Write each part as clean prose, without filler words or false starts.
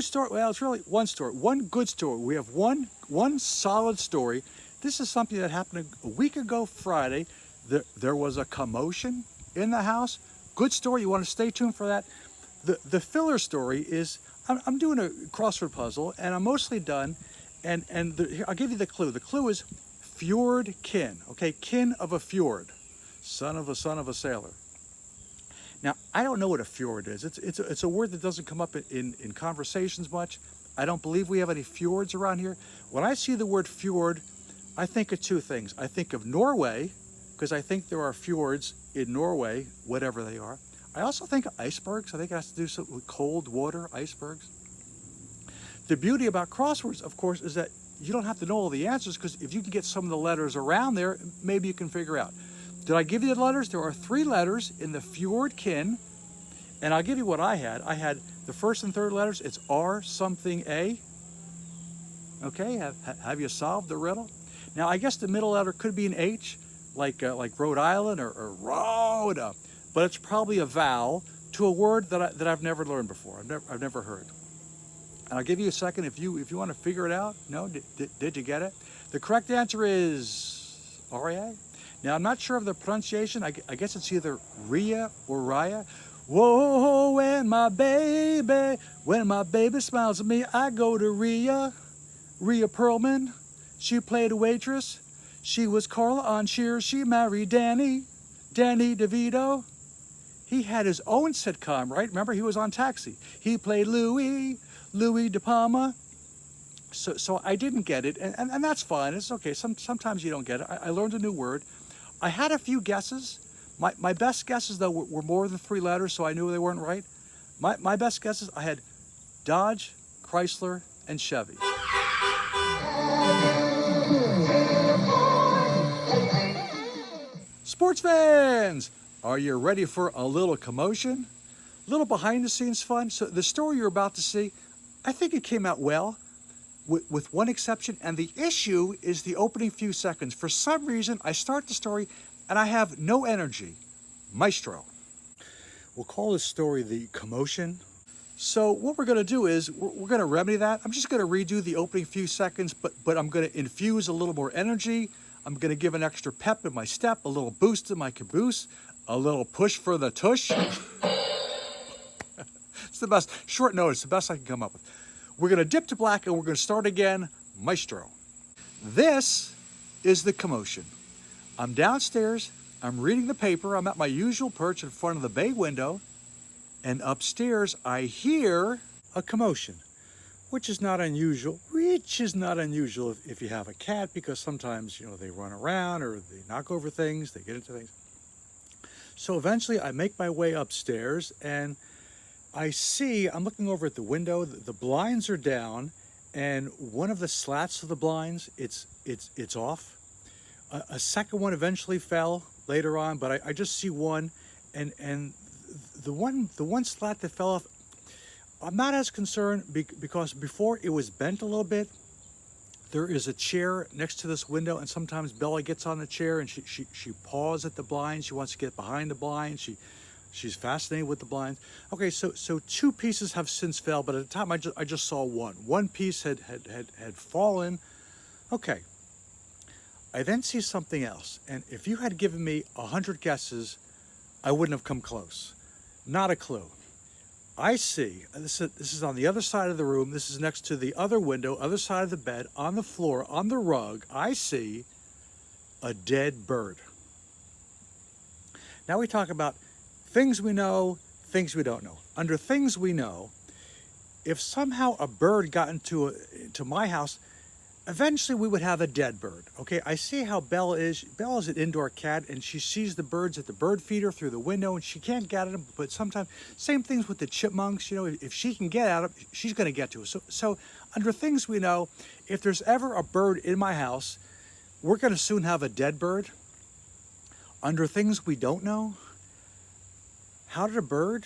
stories. Well, it's really one story, one good story. We have one solid story. This is something that happened a week ago Friday. There was a commotion in the house. Good story. You want to stay tuned for that. The filler story is I'm doing a crossword puzzle and I'm mostly done. Here, I'll give you the clue. The clue is fjord kin. Okay, kin of a fjord, son of a sailor. Now, I don't know what a fjord is. It's a word that doesn't come up in conversations much. I don't believe we have any fjords around here. When I see the word fjord, I think of two things. I think of Norway, because I think there are fjords in Norway, whatever they are. I also think of icebergs. I think it has to do something with cold water, icebergs. The beauty about crosswords, of course, is that you don't have to know all the answers, because if you can get some of the letters around there, maybe you can figure out. Did I give you the letters? There are 3 letters in the fjord kin, and I'll give you what I had. I had the first and third letters. It's R something A. Okay, have you solved the riddle? Now, I guess the middle letter could be an H, like Rhode Island or road, but it's probably a vowel to a word that I've never learned before. I've never heard. And I'll give you a second if you want to figure it out. No, did you get it? The correct answer is R-A. Now, I'm not sure of the pronunciation. I guess it's either Ria or Raya. Whoa, when my baby smiles at me, I go to Ria Perlman. She played a waitress. She was Carla on Cheers. She married Danny DeVito. He had his own sitcom, right? Remember, he was on Taxi. He played Louis De Palma. So I didn't get it, and that's fine. It's okay. Sometimes you don't get it. I learned a new word. I had a few guesses. My best guesses, though, were more than 3 letters, so I knew they weren't right. My best guesses, I had Dodge, Chrysler, and Chevy. Sports fans, are you ready for a little commotion? A little behind-the-scenes fun. So the story you're about to see, I think it came out well, with one exception, and the issue is the opening few seconds. For some reason, I start the story and I have no energy. Maestro. We'll call this story the commotion. So what we're going to do is we're going to remedy that. I'm just going to redo the opening few seconds, but I'm going to infuse a little more energy. I'm going to give an extra pep in my step, a little boost in my caboose, a little push for the tush. It's the best, short notice, the best I can come up with. We're going to dip to black and we're going to start again, Maestro. This is the commotion. I'm downstairs, I'm reading the paper, I'm at my usual perch in front of the bay window, and upstairs I hear a commotion, which is not unusual if you have a cat, because sometimes, they run around or they knock over things, they get into things. So eventually I make my way upstairs and I'm looking over at the window, the blinds are down, and one of the slats of the blinds, it's off. A second one eventually fell later on, but I just see one, and the one slat that fell off, I'm not as concerned because before it was bent a little bit. There is a chair next to this window, and sometimes Bella gets on the chair and she paws at the blinds. She wants to get behind the blinds. She's fascinated with the blinds. Okay, so 2 pieces have since fell, but at the time I just saw one. One piece had fallen. Okay. I then see something else, and if you had given me 100 guesses, I wouldn't have come close. Not a clue. I see, this is on the other side of the room. This is next to the other window, other side of the bed, on the floor, on the rug. I see a dead bird. Now we talk about things we know, things we don't know. Under things we know, if somehow a bird got into my house, eventually we would have a dead bird. Okay, I see how Bella is. Bella is an indoor cat, and she sees the birds at the bird feeder through the window, and she can't get at them. But sometimes, same things with the chipmunks. If she can get at them, she's going to get to it. So under things we know, if there's ever a bird in my house, we're going to soon have a dead bird. Under things we don't know, how did a bird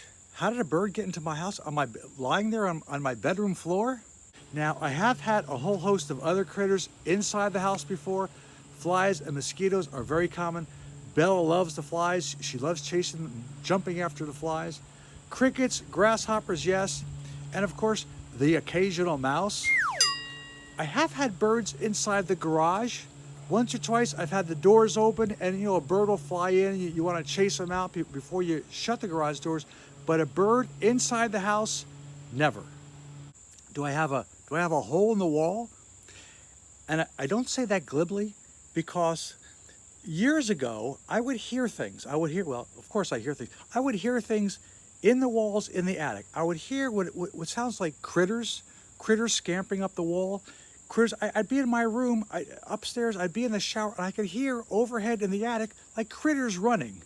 get into my house? Am I lying there on my bedroom floor? Now, I have had a whole host of other critters inside the house before. Flies and mosquitoes are very common. Bella loves the flies. She loves chasing them, jumping after the flies. Crickets, grasshoppers, yes. And of course, the occasional mouse. I have had birds inside the garage. Once or twice I've had the doors open and a bird will fly in. You want to chase them out before you shut the garage doors. But a bird inside the house, never. Do I have a hole in the wall? And I don't say that glibly, because years ago I would hear things. Well, of course I hear things. I would hear things in the walls in the attic. I would hear what sounds like critters scampering up the wall. Critters. I'd be in my room upstairs. I'd be in the shower, and I could hear overhead in the attic like critters running.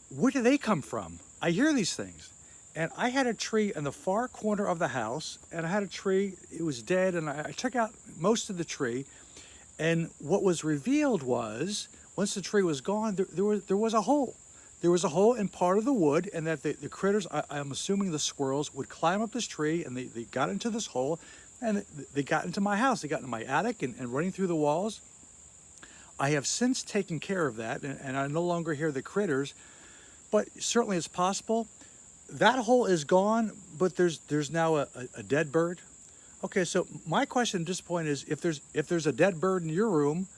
Where do they come from? I hear these things. And I had a tree in the far corner of the house, and I had a tree, it was dead, and I took out most of the tree. And what was revealed was, once the tree was gone, there was a hole. There was a hole in part of the wood, and that the critters, I'm assuming the squirrels, would climb up this tree, and they got into this hole, and they got into my house. They got into my attic and running through the walls. I have since taken care of that, and I no longer hear the critters, but certainly it's possible. That hole is gone, but there's now a dead bird. Okay, so my question at this point is, if there's a dead bird in your room,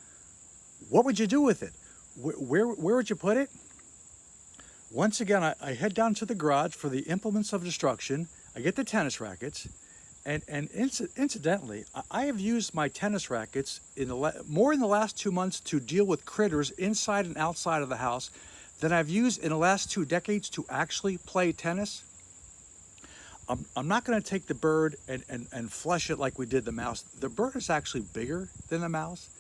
what would you do with it? Where would you put it? Once again, I head down to the garage for the implements of destruction. I get the tennis rackets, and incidentally, I have used my tennis rackets more in the last 2 months to deal with critters inside and outside of the house than I've used in the last 2 decades to actually play tennis. I'm not going to take the bird and flush it like we did the mouse. The bird is actually bigger than the mouse.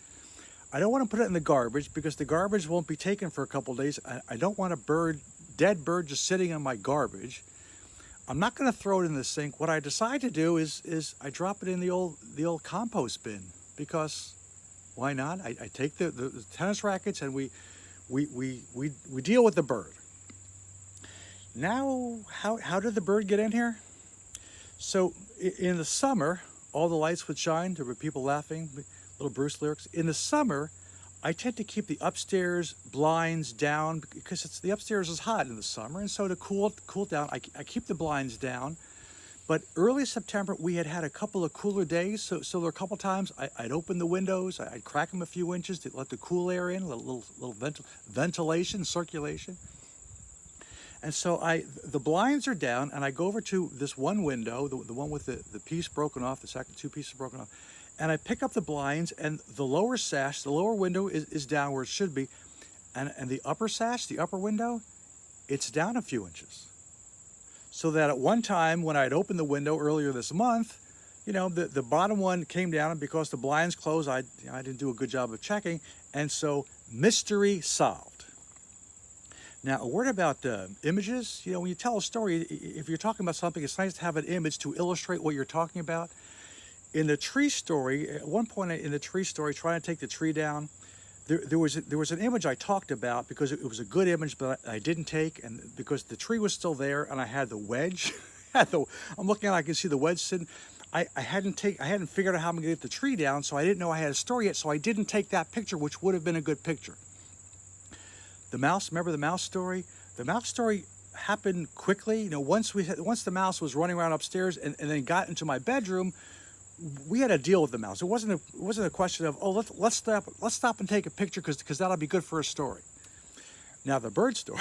I don't want to put it in the garbage, because the garbage won't be taken for a couple days. I don't want a dead bird just sitting in my garbage. I'm not going to throw it in the sink. What I decide to do is I drop it in the old compost bin, because why not? I take the tennis rackets and we deal with the bird. Now, how did the bird get in here? So in the summer, all the lights would shine. There were people laughing, little Bruce lyrics. In the summer, I tend to keep the upstairs blinds down, because the upstairs is hot in the summer, and so to cool down, I keep the blinds down. But early September, we had a couple of cooler days, so there were a couple times I'd open the windows, I'd crack them a few inches to let the cool air in, a little ventilation, circulation. And so the blinds are down, and I go over to this one window, the one with the piece broken off, the second 2 pieces broken off, and I pick up the blinds, and the lower sash, the lower window is down where it should be, and the upper sash, the upper window, it's down a few inches. So that at one time when I'd opened the window earlier this month, the bottom one came down, and because the blinds closed, I didn't do a good job of checking, and so mystery solved. Now, a word about images. When you tell a story, if you're talking about something, it's nice to have an image to illustrate what you're talking about. In the tree story, at one point in the tree story, trying to take the tree down, there was an image I talked about, because it was a good image, but I didn't take, and because the tree was still there, and I had the wedge. I'm looking at it, I can see the wedge sitting. I hadn't figured out how I'm going to get the tree down, so I didn't know I had a story yet, so I didn't take that picture, which would have been a good picture. The mouse, remember the mouse story? The mouse story happened quickly. Once the mouse was running around upstairs and then got into my bedroom, we had to deal with the mouse. It wasn't a question of, let's stop and take a picture because that'll be good for a story. Now the bird story,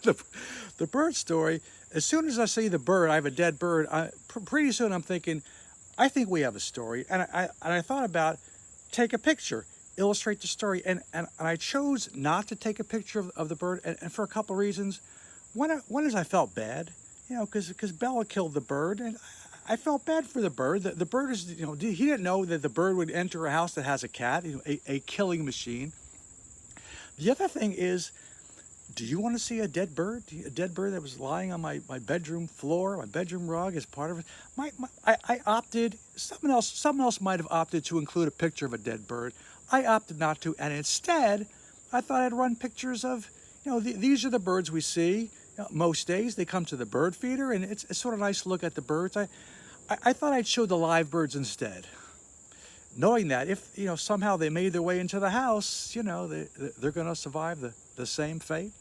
the bird story. As soon as I see the bird, I have a dead bird. Pretty soon I'm thinking, I think we have a story, and I thought about take a picture. Illustrate the story, and I chose not to take a picture of the bird, and for a couple of reasons. One is I felt bad, because Bella killed the bird, and I felt bad for the bird. The bird is, he didn't know that the bird would enter a house that has a cat, a killing machine. The other thing is, do you want to see a dead bird? A dead bird that was lying on my bedroom floor, my bedroom rug as part of it. I opted. Someone else might have opted to include a picture of a dead bird. I opted not to, and instead, I thought I'd run pictures of, these are the birds we see. Most days they come to the bird feeder, and it's sort of nice to look at the birds. I thought I'd show the live birds instead, knowing that if somehow they made their way into the house, they're going to survive the same fate.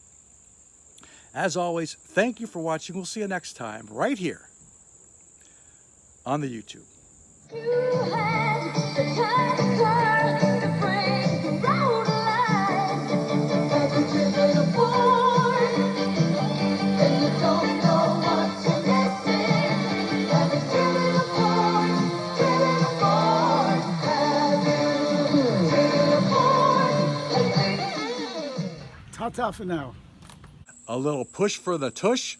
As always, thank you for watching. We'll see you next time right here on the YouTube. You had the time to turn to bring the road alive. Have you driven a Ford? And you don't know what you're missing. Have you driven a Ford? Driven a Ford? Have you driven a Ford lately? Ta-ta for now. A little push for the tush.